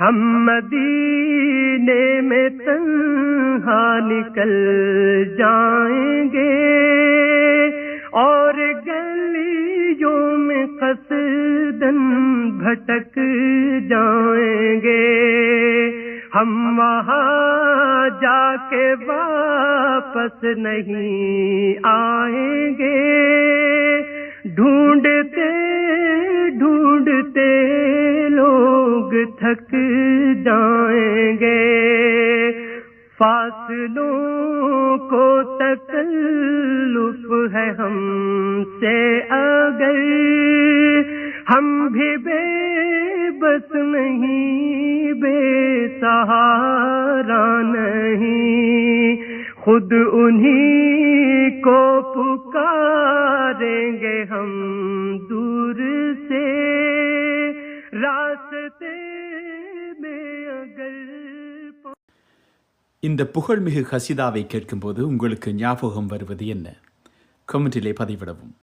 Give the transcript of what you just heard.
ہم مدینے میں تنہا نکل جائیں گے اور گلیوں میں قصداً بھٹک جائیں گے. ہم وہاں جا کے واپس نہیں آئیں گے. ڈھونڈتے ڈھونڈتے لوگ تھک جائیں گے. فاصلوں کو تکلف ہے ہم سے اگر ہم بھی بے بس نہیں بے سہارا نہیں. خود انہی کو پکاریں گے ہم دور سے راستے میں اگر. இந்த புகழ்மிகு கசிதாவை கேட்கும்போது உங்களுக்கு ஞாபகம் வருவது என்ன? கமெண்டிலே பதிவிடவும்.